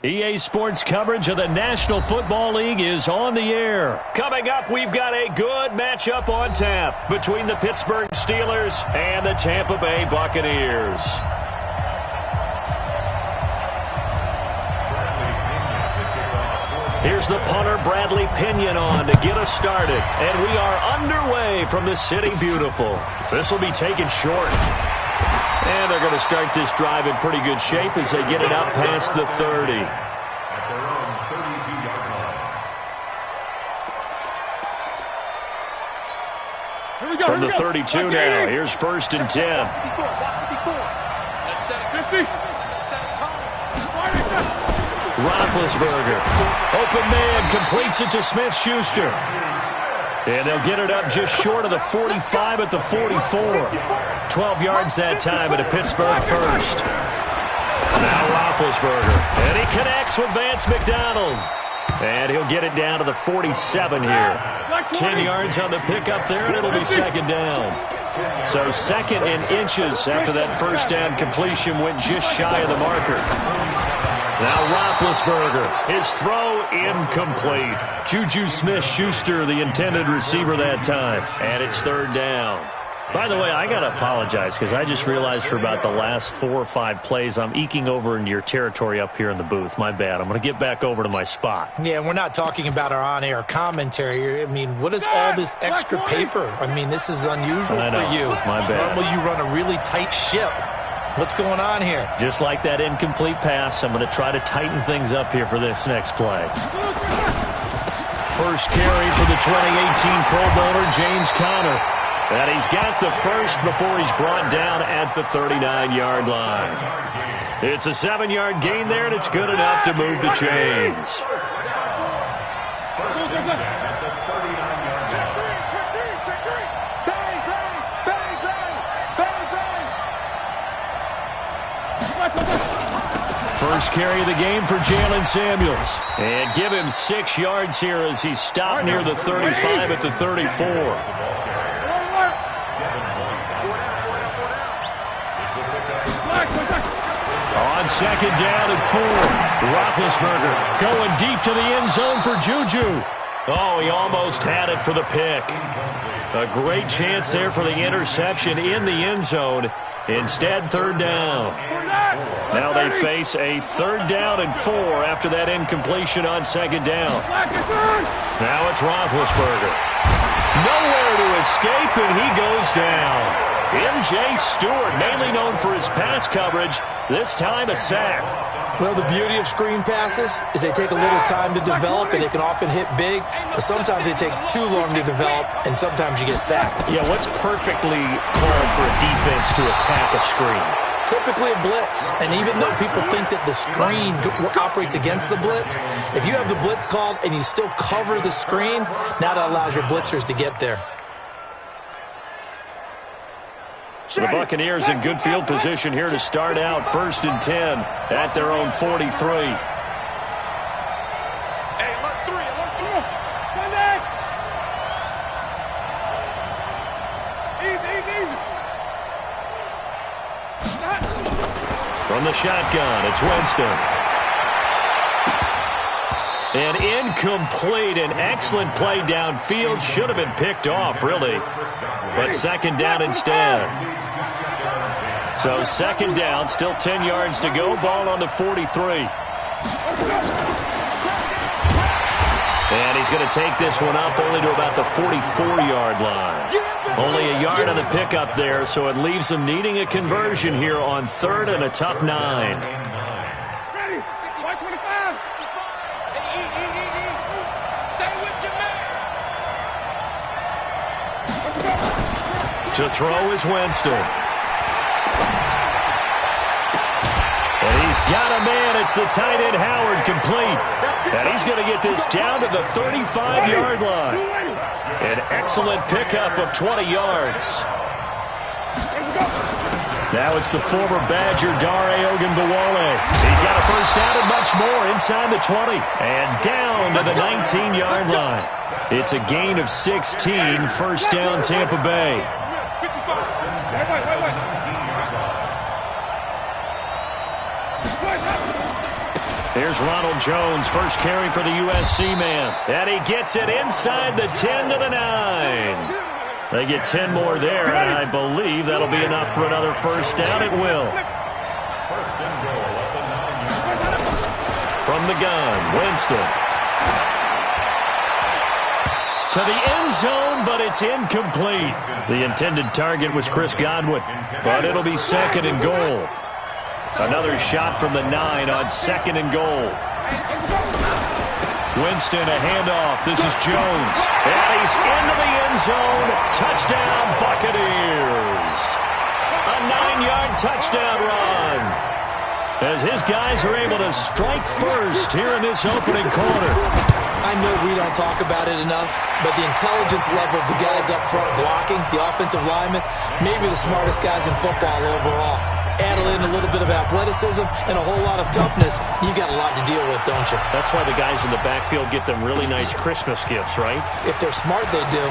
EA Sports coverage of the National Football League is on the air. Coming up, we've got a good matchup on tap between the Pittsburgh Steelers and the Tampa Bay Buccaneers. Here's the punter, Bradley Pinion, on to get us started. And we are underway from the City Beautiful. This will be taken short. And they're going to start this drive in pretty good shape as they get it up past the 30. From the 32 now, here's 1st and 10. Roethlisberger, open man, completes it to Smith-Schuster. And they'll get it up just short of the 45 at the 44. 12 yards that time at a Pittsburgh first. Now Roethlisberger. And he connects with Vance McDonald. And he'll get it down to the 47 here. 10 yards on the pickup there, and it'll be 2nd down. So 2nd in inches after that first down completion went just shy of the marker. Now Roethlisberger, his throw incomplete. Juju Smith-Schuster, the intended receiver that time. And it's 3rd down. By the way, I got to apologize because I just realized for about the last 4 or 5 plays, I'm eking over into your territory up here in the booth. My bad. I'm going to get back over to my spot. Yeah, we're not talking about our on-air commentary. I mean, what is all this extra paper? I mean, this is unusual for you. My bad. Normally you run a really tight ship. What's going on here? Just like that incomplete pass, I'm going to try to tighten things up here for this next play. First carry for the 2018 Pro Bowler, James Conner. And he's got the first before he's brought down at the 39-yard line. It's a 7-yard gain there, and it's good enough to move the chains. First carry of the game for Jalen Samuels. And give him 6 yards here as he's stopped near the 35 at the 34. On 2nd down and 4. Roethlisberger going deep to the end zone for Juju. Oh, he almost had it for the pick. A great chance there for the interception in the end zone. Instead, 3rd down. Now they face a 3rd down and 4 after that incompletion on 2nd down. Now it's Roethlisberger. Nowhere to escape, and he goes down. M.J. Stewart, mainly known for his pass coverage, this time a sack. Well, the beauty of screen passes is they take a little time to develop, and they can often hit big, but sometimes they take too long to develop, and sometimes you get sacked. Yeah, what's perfectly called for a defense to attack a screen? Typically a blitz, and even though people think that the screen operates against the blitz, if you have the blitz called and you still cover the screen, now that allows your blitzers to get there. The Buccaneers in good field position here to start out. 1st and 10 at their own 43. From the shotgun, it's Winston. And incomplete. An excellent play downfield. Should have been picked off, really. But 2nd down instead. So 2nd down, still 10 yards to go. Ball on the 43. And he's going to take this one up only to about the 44-yard line. Only a yard on the pickup there, so it leaves them needing a conversion here on 3rd and a tough 9. To throw is Winston. And he's got a man. It's the tight end Howard, complete. And he's going to get this down to the 35-yard line. An excellent pickup of 20 yards. Now it's the former Badger, Dare Ogunbowale. He's got a first down and much more inside the 20. And down to the 19-yard line. It's a gain of 16, 1st down Tampa Bay. Here's Ronald Jones, first carry for the USC man. And he gets it inside the 10 to the 9. They get 10 more there, and I believe that'll be enough for another first down. It will. From the gun, Winston. To the end zone, but it's incomplete. The intended target was Chris Godwin, but it'll be second and goal. Another shot from the 9 on second and goal. Winston, a handoff. This is Jones. And he's into the end zone. Touchdown, Buccaneers. A 9-yard touchdown run. As his guys are able to strike first here in this opening quarter. I know we don't talk about it enough, but the intelligence level of the guys up front blocking, the offensive linemen, maybe the smartest guys in football overall. Add in a little bit of athleticism and a whole lot of toughness, you got a lot to deal with, don't you? That's why the guys in the backfield get them really nice Christmas gifts, right? If they're smart, they do.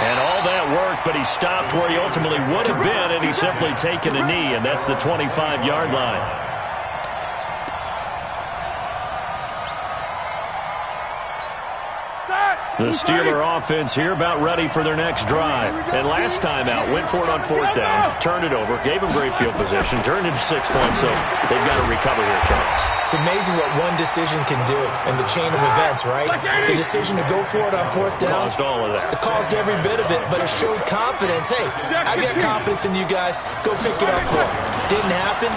And all that work, but he stopped where he ultimately would have been, and he's simply taken a knee, and that's the 25-yard line. The Steeler offense here about ready for their next drive. And last time out, went for it on fourth down, turned it over, gave them great field position, turned into 6 points, so they've got to recover here, Charles. It's amazing what one decision can do in the chain of events, right? The decision to go for it on fourth down. Caused all of that. It caused every bit of it, but it showed confidence. Hey, I got confidence in you guys. Go pick it up for it. Didn't happen.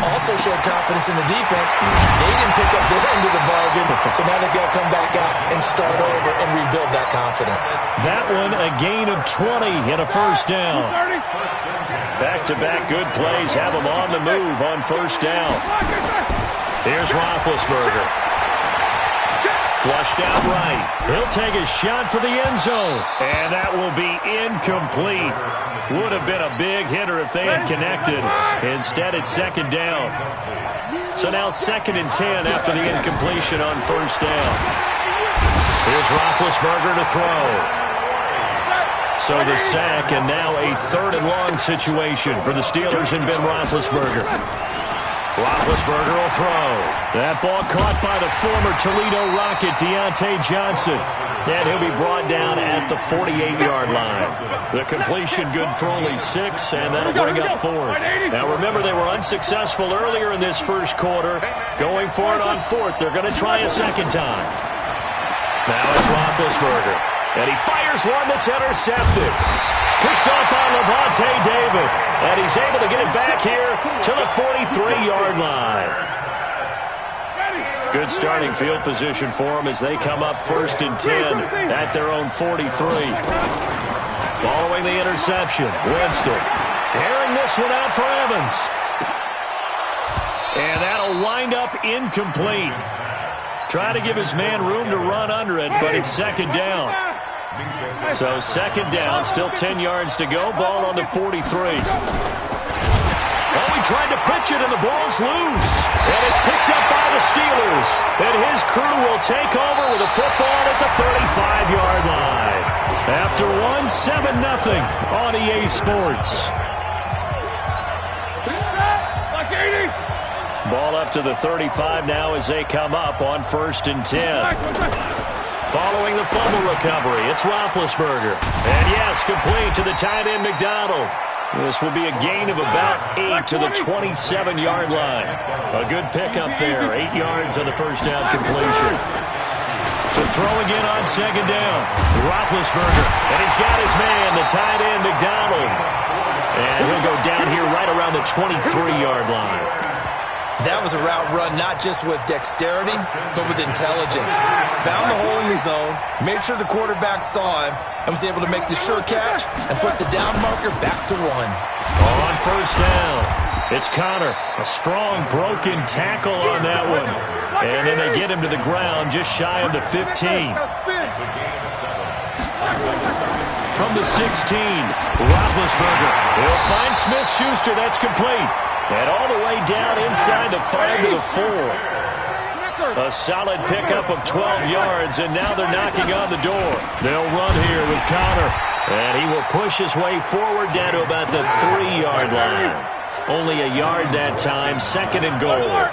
Also showed confidence in the defense. They didn't pick up their end of the bargain, so now they've got to come back out and start over and rebuild that confidence. That one, a gain of 20 and a first down. Back-to-back good plays have them on the move on first down. Here's Roethlisberger. Flushed out right. He'll take a shot for the end zone. And that will be incomplete. Would have been a big hitter if they had connected. Instead, it's second down. So now second and 10 after the incompletion on first down. Here's Roethlisberger to throw. So the sack, and now a third and long situation for the Steelers and Ben Roethlisberger. Roethlisberger will throw. That ball caught by the former Toledo Rocket, Deontay Johnson. And he'll be brought down at the 48-yard line. The completion good for only 6, and that'll bring up fourth. Now remember, they were unsuccessful earlier in this first quarter. Going for it on fourth. They're going to try a second time. Now it's Roethlisberger. And he fires one that's intercepted. Picked up by Levante David. And he's able to get it back here to the 43-yard line. Good starting field position for them as they come up first and 10 at their own 43. Following the interception, Winston airing this one out for Evans. And that'll wind up incomplete. Try to give his man room to run under it, but it's second down. So second down, still 10 yards to go. Ball on the 43. Oh, he tried to pitch it, and the ball's loose. And it's picked up by the Steelers. And his crew will take over with a football at the 35-yard line. After one, 7-0 on EA Sports. Ball up to the 35 now as they come up on first and 10. Following the fumble recovery, it's Roethlisberger. And yes, complete to the tight end McDonald. This will be a gain of about 8 to the 27-yard line. A good pickup there, 8 yards on the first down completion. To throw again on second down, Roethlisberger. And he's got his man, the tight end McDonald. And he'll go down here right around the 23-yard line. That was a route run not just with dexterity, but with intelligence. Found the hole in the zone, made sure the quarterback saw him, and was able to make the sure catch and flip the down marker back to 1. On first down, it's Connor. A strong broken tackle on that one. And then they get him to the ground just shy of the 15. From the 16, Roethlisberger. He'll find Smith-Schuster. That's complete. And all the way down inside the 5 to the 4. A solid pickup of 12 yards, and now they're knocking on the door. They'll run here with Connor. And he will push his way forward down to about the 3-yard line. Only a yard that time, 2nd and goal.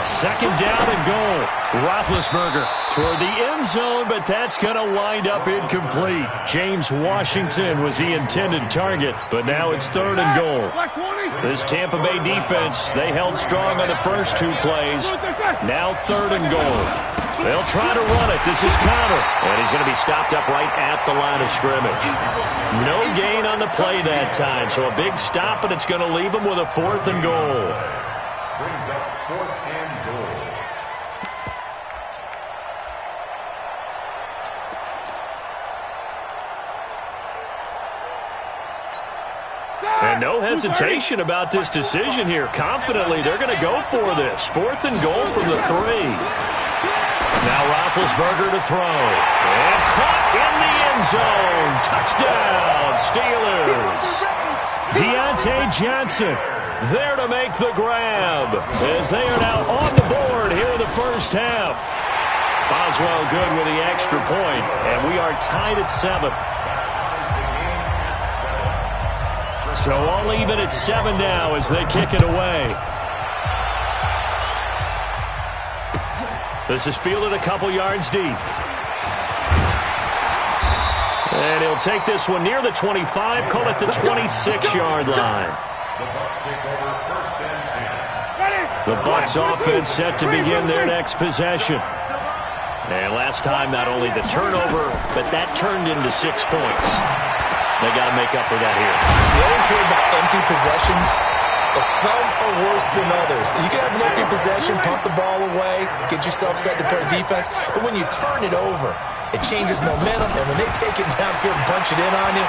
Second down and goal. Roethlisberger toward the end zone, but that's going to wind up incomplete. James Washington was the intended target, but now it's 3rd and goal. This Tampa Bay defense, they held strong on the first 2 plays. Now 3rd and goal. They'll try to run it. This is Connor, and he's going to be stopped up right at the line of scrimmage. No gain on the play that time, so a big stop, and it's going to leave him with a 4th and goal. Brings up 4th and goal. And no hesitation about this decision here. Confidently, they're going to go for this. 4th and goal from the 3. Now Roethlisberger to throw. And caught in the end zone. Touchdown, Steelers. Deontay Johnson there to make the grab as they are now on the board here in the first half. Boswell good with the extra point, and we are tied at 7. So all even at 7 now as they kick it away. This is fielded a couple yards deep. And he'll take this one near the 25, call it the 26-yard line. The Bucs offense set to begin their next possession. And last time, not only the turnover, but that turned into 6 points. They got to make up for that here. You always hear about empty possessions. Some are worse than others. You can have an empty possession, pump the ball away, get yourself set to play defense, but when you turn it over, it changes momentum, and when they take it downfield and punch it in on you,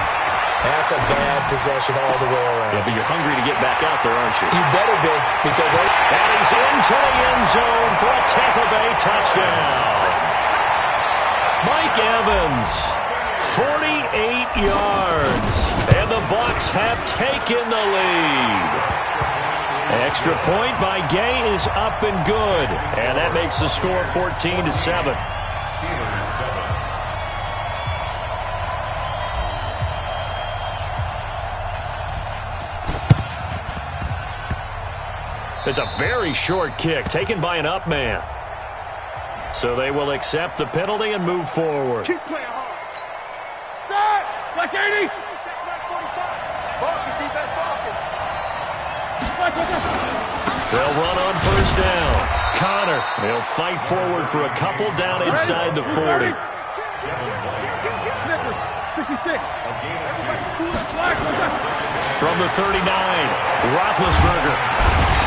that's a bad possession all the way around. Yeah, but you're hungry to get back out there, aren't you? You better be, because... And he's into the end zone for a Tampa Bay touchdown. Mike Evans, 48 yards, and the Bucs have taken the lead. Extra point by Gay is up and good, and that makes the score 14-7. It's a very short kick taken by an up man. So they will accept the penalty and move forward. Keep playing hard. Start! Like 80! Focus, defense, focus. They'll run on first down. Connor, they'll fight forward for a couple down inside the 40. 66. From the 39, Roethlisberger.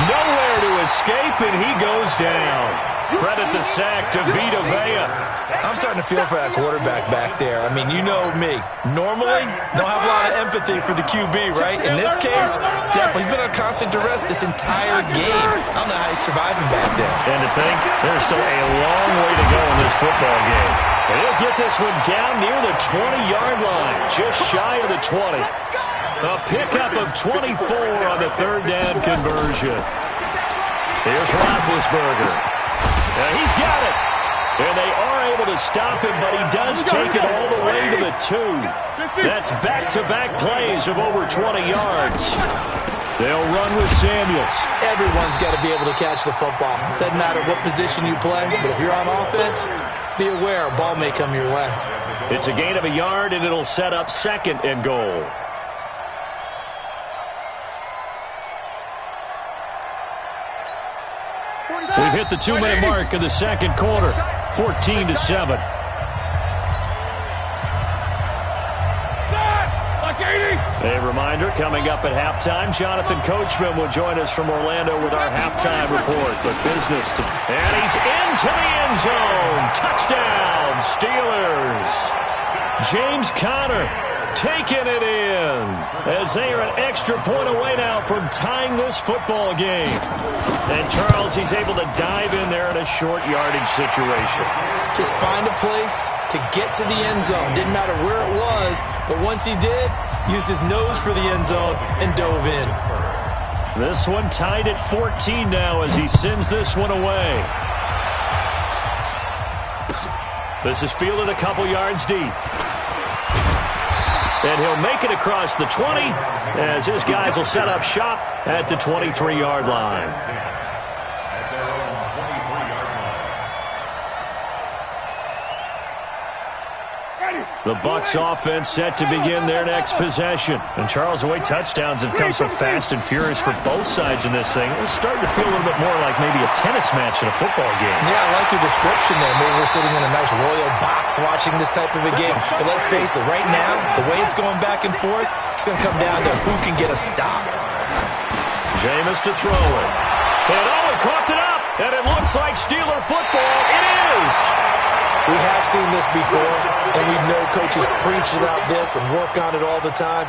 Nowhere to escape, and he goes down. Credit the sack to Vita Vea. I'm starting to feel for that quarterback back there. I mean, you know me. Normally, don't have a lot of empathy for the QB, right? In this case, definitely. He's been under constant duress this entire game. I don't know how he's surviving back there. And to think, there's still a long way to go in this football game. And he'll get this one down near the 20-yard line, just shy of the 20. A pickup of 24 on the 3rd down conversion. Here's Roethlisberger. He's got it. And they are able to stop him, but he does take it all the way to the 2. That's back-to-back plays of over 20 yards. They'll run with Samuels. Everyone's got to be able to catch the football. Doesn't matter what position you play, but if you're on offense, be aware a ball may come your way. It's a gain of a yard, and it'll set up 2nd and goal. We've hit the 2-minute mark of the second quarter, 14-7. A reminder, coming up at halftime, Jonathan Coachman will join us from Orlando with our halftime report. But business to... And he's into the end zone. Touchdown, Steelers. James Conner taking it in as they are an extra point away now from tying this football game. And Charles, he's able to dive in there in a short yardage situation. Just find a place to get to the end zone. Didn't matter where it was, but once he did, used his nose for the end zone and dove in. This one tied at 14 now as he sends this one away. This is fielded a couple yards deep. And he'll make it across the 20 as his guys will set up shop at the 23-yard line. The Bucs offense set to begin their next possession. And Charles, the way touchdowns have come so fast and furious for both sides in this thing, it's starting to feel a little bit more like maybe a tennis match in a football game. Yeah, I like your description there. Maybe we're sitting in a nice royal box watching this type of a game. But let's face it, right now, the way it's going back and forth, it's going to come down to who can get a stop. Jameis to throw it. And he coughed it up. And it looks like Steeler football. It is. We have seen this before, and we know coaches preach about this and work on it all the time.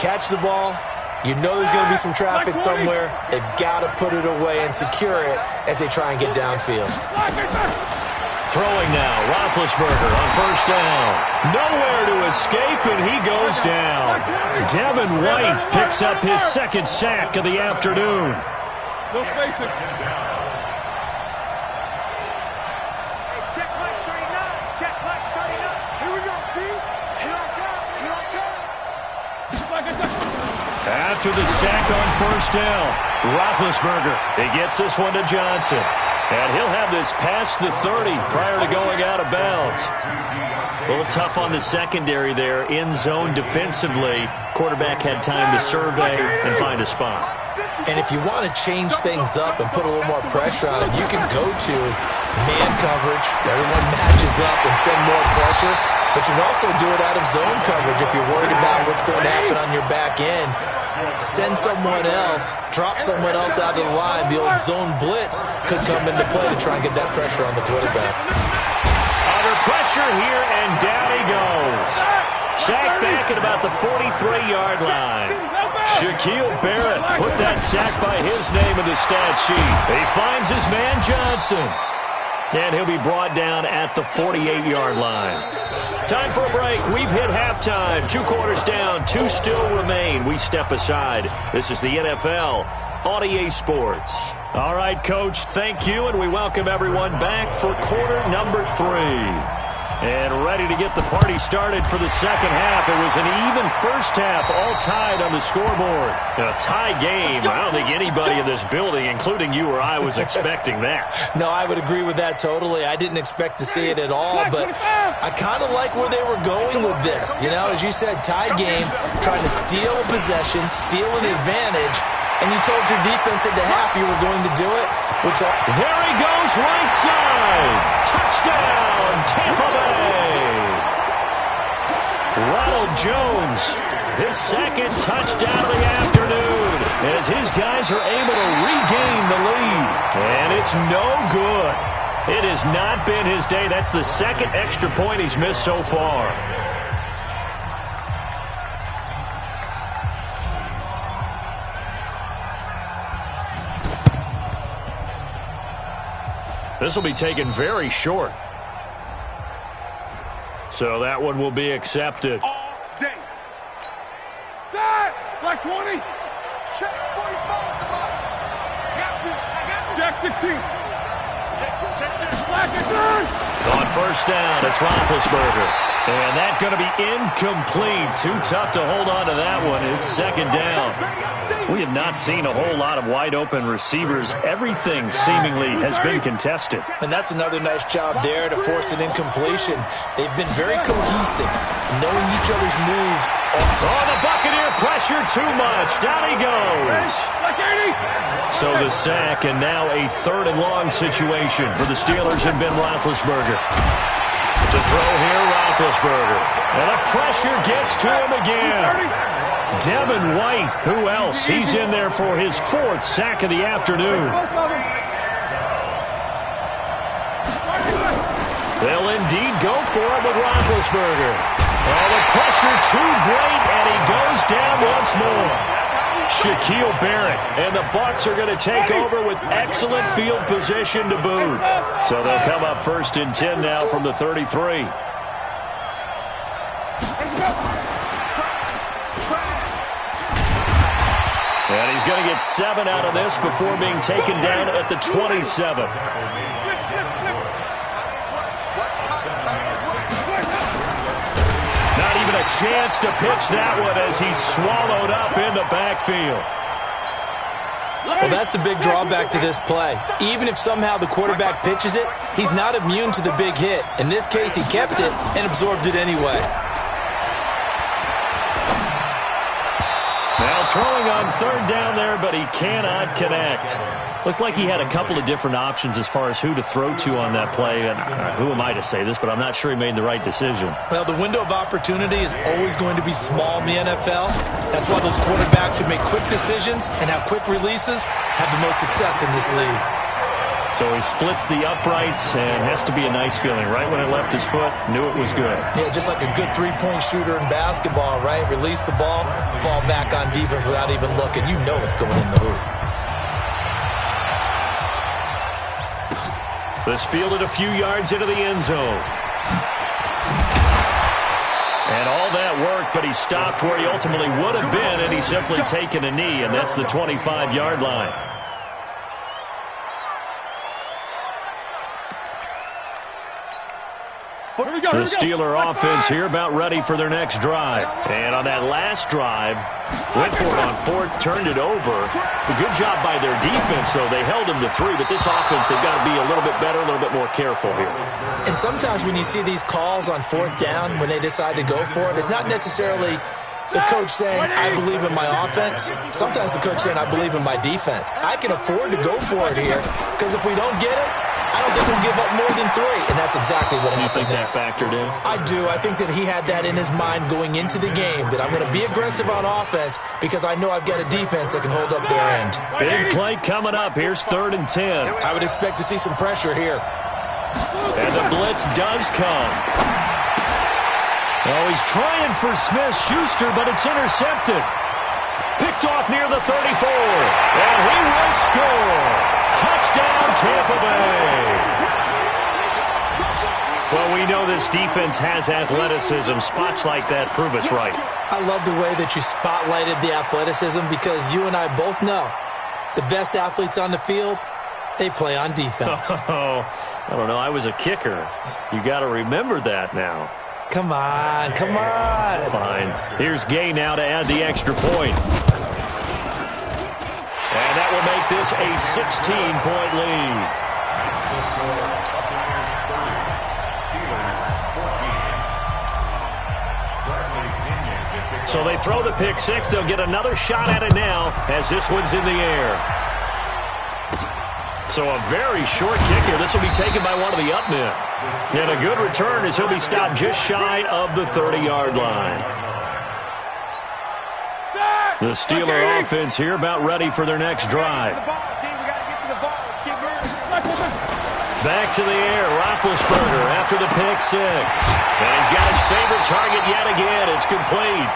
Catch the ball. You know there's going to be some traffic somewhere. They've got to put it away and secure it as they try and get downfield. Throwing now, Roethlisberger on first down. Nowhere to escape, and he goes down. Devin White picks up his second sack of the afternoon. Don't face it. After the sack on first down, Roethlisberger, he gets this one to Johnson. And he'll have this past the 30 prior to going out of bounds. A little tough on the secondary there, in zone defensively. Quarterback had time to survey and find a spot. And if you want to change things up and put a little more pressure on it, you can go to man coverage. Everyone matches up and send more pressure. But you can also do it out of zone coverage if you're worried about what's going to happen on your back end. Send someone else, drop someone else out of the line. The old zone blitz could come into play to try and get that pressure on the quarterback. Under pressure here, and down he goes. Sack back at about the 43-yard line. Shaquille Barrett put that sack by his name in the stat sheet. He finds his man Johnson. And he'll be brought down at the 48-yard line. Time for a break. We've hit halftime. 2 quarters down. 2 still remain. We step aside. This is the NFL on EA Sports. All right, Coach, thank you, and we welcome everyone back for quarter number 3. And ready to get the party started for the second half. It was an even first half, all tied on the scoreboard. A tie game. I don't think anybody in this building, including you or I, was expecting that. No, I would agree with that totally. I didn't expect to see it at all, but I kind of like where they were going with this. You know, as you said, tie game, trying to steal a possession, steal an advantage, and you told your defense at the half you were going to do it. There he goes, right side. Touchdown, Tampa Bay. Ronald Jones, his second touchdown of the afternoon, as his guys are able to regain the lead. And it's no good. It has not been his day. That's the second extra point he's missed so far. This will be taken very short. So that one will be accepted. All day. That! Like 20. Check 45. Come on. I got you. Check 16. Check. Black and third. On first down, it's Roethlisberger. And that's going to be incomplete. Too tough to hold on to that one. It's second down. We have not seen a whole lot of wide-open receivers. Everything seemingly has been contested. And that's another nice job there to force an incompletion. They've been very cohesive, knowing each other's moves. Oh, the Buccaneer pressure too much. Down he goes. So the sack, and now a 3rd and long situation for the Steelers and Ben Roethlisberger. To throw here, Roethlisberger. And the pressure gets to him again. Devin White, who else? He's in there for his 4th sack of the afternoon. They'll indeed go for it with Roethlisberger. Oh, the pressure too great, and he goes down once more. Shaquille Barrett, and the Bucs are going to take over with excellent field position to boot. So they'll come up 1st and 10 now from the 33. And he's going to get 7 out of this before being taken down at the 27. A chance to pitch that one as he's swallowed up in the backfield. Well, that's the big drawback to this play. Even if somehow the quarterback pitches it, he's not immune to the big hit. In this case, he kept it and absorbed it anyway. Now throwing on third down there, but he cannot connect. Looked like he had a couple of different options as far as who to throw to on that play. And who am I to say this, but I'm not sure he made the right decision. Well, the window of opportunity is always going to be small in the NFL. That's why those quarterbacks who make quick decisions and have quick releases have the most success in this league. So he splits the uprights and has to be a nice feeling. Right when it left his foot, knew it was good. Yeah, just like a good three-point shooter in basketball, right? Release the ball, fall back on defense without even looking. You know it's going in the hoop. This fielded a few yards into the end zone. And all that worked, but he stopped where he ultimately would have been, and he's simply taken a knee, and that's the 25-yard line. The Steeler offense here about ready for their next drive. And on that last drive, went for it on fourth, turned it over. A good job by their defense, though. They held them to 3, but this offense, they've got to be a little bit better, a little bit more careful here. And sometimes when you see these calls on fourth down, when they decide to go for it, it's not necessarily the coach saying, I believe in my offense. Sometimes the coach saying, I believe in my defense. I can afford to go for it here, because if we don't get it, I don't think we'll give up more than 3, and that's exactly what happened. You think that factored in? I do. I think that he had that in his mind going into the game, that I'm going to be aggressive on offense because I know I've got a defense that can hold up their end. Big play coming up. Here's 3rd and 10. I would expect to see some pressure here. And the blitz does come. Oh, he's trying for Smith-Schuster, but it's intercepted. Picked off near the 34. And he will score. Touchdown, Tampa Bay. Well, we know this defense has athleticism. Spots like that prove us right. I love the way that you spotlighted the athleticism because you and I both know the best athletes on the field, they play on defense. Oh, I don't know. I was a kicker. You got to remember that now. Come on, come on. Fine. Here's Gay now to add the extra point. And that will make this a 16-point lead. So they throw the pick six. They'll get another shot at it now as this one's in the air. So a very short kick here. This will be taken by one of the up men. And a good return as he'll be stopped just shy of the 30-yard line. The Steeler offense here about ready for their next drive. Back to the air, Roethlisberger after the pick six. And he's got his favorite target yet again. It's complete.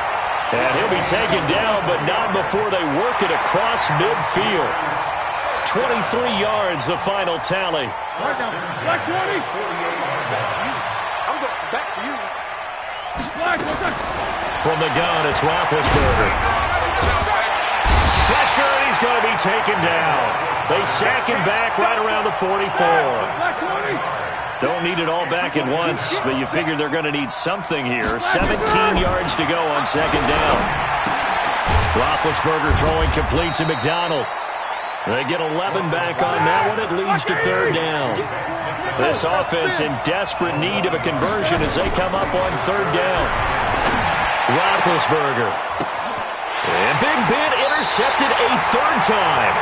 And he'll be taken down, but not before they work it across midfield. 23 yards, the final tally. Black 20. I'm going back to you. Black, from the gun, it's Roethlisberger. Pressure, and he's going to be taken down. They sack him back right around the 44. Don't need it all back at once, but you figure they're going to need something here. 17 yards to go on 2nd down. Roethlisberger throwing complete to McDonald. They get 11 back on that one. It leads to 3rd down. This offense in desperate need of a conversion as they come up on 3rd down. Roethlisberger. And Big Ben intercepted a 3rd time.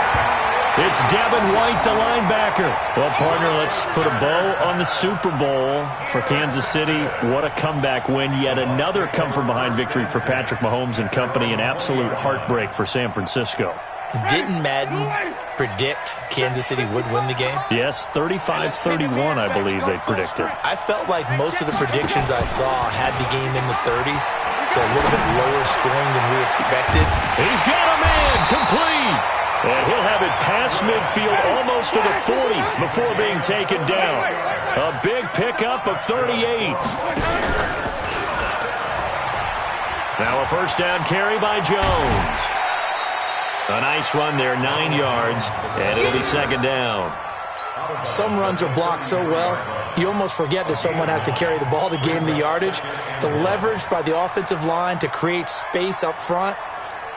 It's Devin White, the linebacker. Well, partner, let's put a bow on the Super Bowl for Kansas City. What a comeback win. Yet another come-from-behind victory for Patrick Mahomes and company. An absolute heartbreak for San Francisco. Didn't Madden predict Kansas City would win the game? Yes, 35-31, I believe they predicted. I felt like most of the predictions I saw had the game in the 30s, so a little bit lower scoring than we expected. He's got a man complete. And he'll have it past midfield almost to the 40 before being taken down. A big pickup of 38. Now a 1st down carry by Jones. A nice run there, 9 yards, and it'll be 2nd down. Some runs are blocked so well, you almost forget that someone has to carry the ball to gain the yardage. The leverage by the offensive line to create space up front,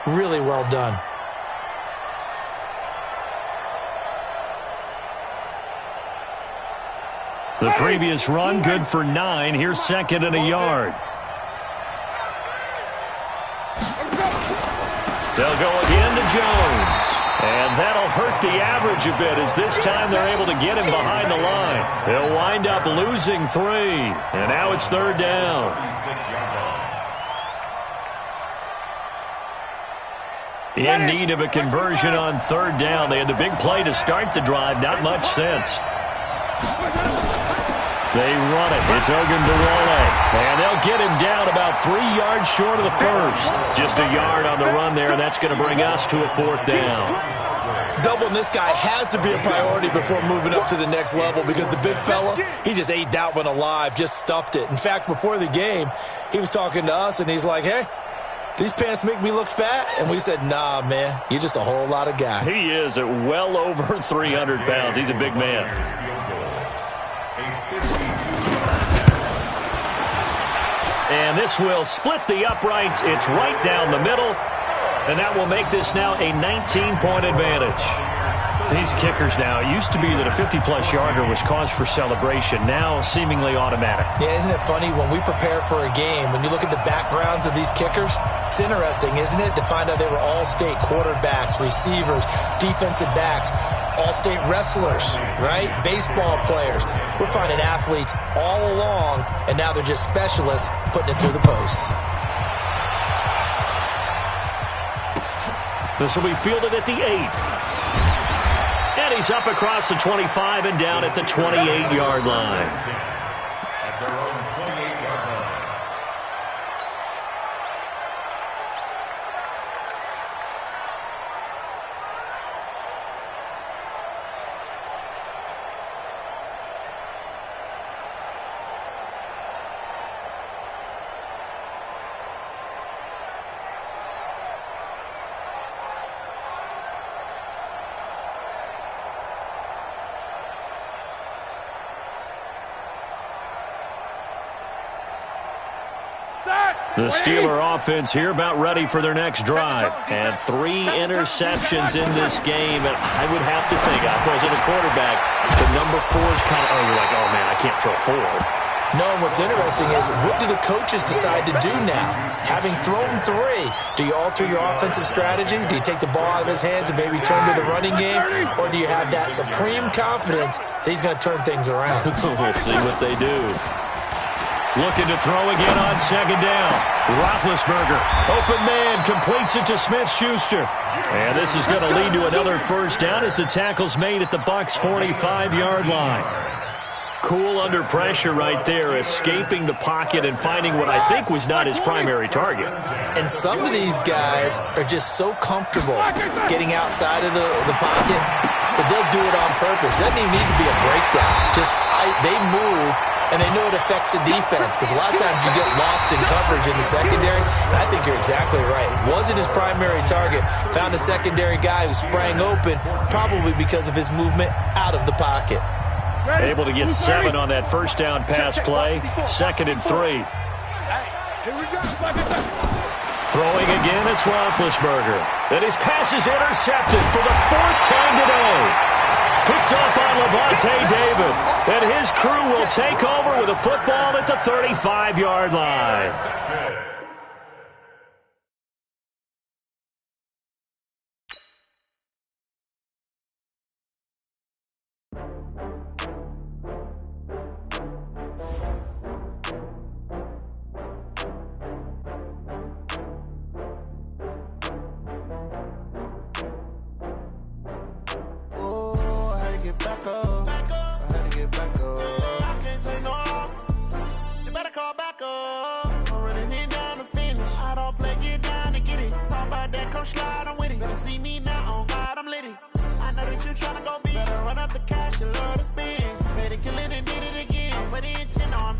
really well done. The previous run, good for 9. Here's second and a yard. They'll go again to Jones. And that'll hurt the average a bit as this time they're able to get him behind the line. They'll wind up losing 3. And now it's third down. In need of a conversion on third down. They had the big play to start the drive. Not much sense. They run it. It's Ogunbowale. And they'll get him down about 3 yards short of the first. Just a yard on the run there, and that's going to bring us to a fourth down. Doubling this guy has to be a priority before moving up to the next level because the big fella, he just ate that one alive, just stuffed it. In fact, before the game, he was talking to us, and he's like, hey, these pants make me look fat? And we said, nah, man, you're just a whole lot of guy. He is at well over 300 pounds. He's a big man. And this will split the uprights. It's right down the middle. And that will make this now a 19-point advantage. These kickers now, it used to be that a 50-plus yarder was cause for celebration. Now seemingly automatic. Yeah, isn't it funny? When we prepare for a game, when you look at the backgrounds of these kickers, it's interesting, isn't it, to find out they were all-state quarterbacks, receivers, defensive backs, all-state wrestlers, right? Baseball players. We're finding athletes all along, and now they're just specialists putting it through the posts. This will be fielded at the 8. And he's up across the 25 and down at the 28-yard line. The Steeler offense here about ready for their next drive. And 3 interceptions in this game. And I would have to think, if I wasn't a quarterback, the number 4 is kind of, you're like, oh, man, I can't throw 4. No, what's interesting is what do the coaches decide to do now? Having thrown 3, do you alter your offensive strategy? Do you take the ball out of his hands and maybe turn to the running game? Or do you have that supreme confidence that he's going to turn things around? We'll see what they do. Looking to throw again on second down. Roethlisberger, open man, completes it to Smith-Schuster. And this is going to lead to another first down as the tackle's made at the Bucs' 45-yard line. Cool under pressure right there, escaping the pocket and finding what I think was not his primary target. And some of these guys are just so comfortable getting outside of the pocket that they'll do it on purpose. It doesn't even need to be a breakdown. They move, and they know it affects the defense because a lot of times you get lost in coverage in the secondary. And I think you're exactly right. Wasn't his primary target. Found a secondary guy who sprang open, probably because of his movement out of the pocket. Able to get 7 on that first down pass play. 2nd and 3. Throwing again, it's Roethlisberger. And his pass is intercepted for the 4th time today. Picked up on Levante David. And his crew will take over with a football at the 35-yard line. Back up. I had to get back up. I can't take no loss. You better call back up. I'm running it down to finish. I don't play, get down to get it. Talk about that, come slide, I'm with it. Better see me now, on God, I'm litty. I know that you tryna go big. Better run up the cash, you love to spend. Better kill it and did it again. But the intent, no, I'm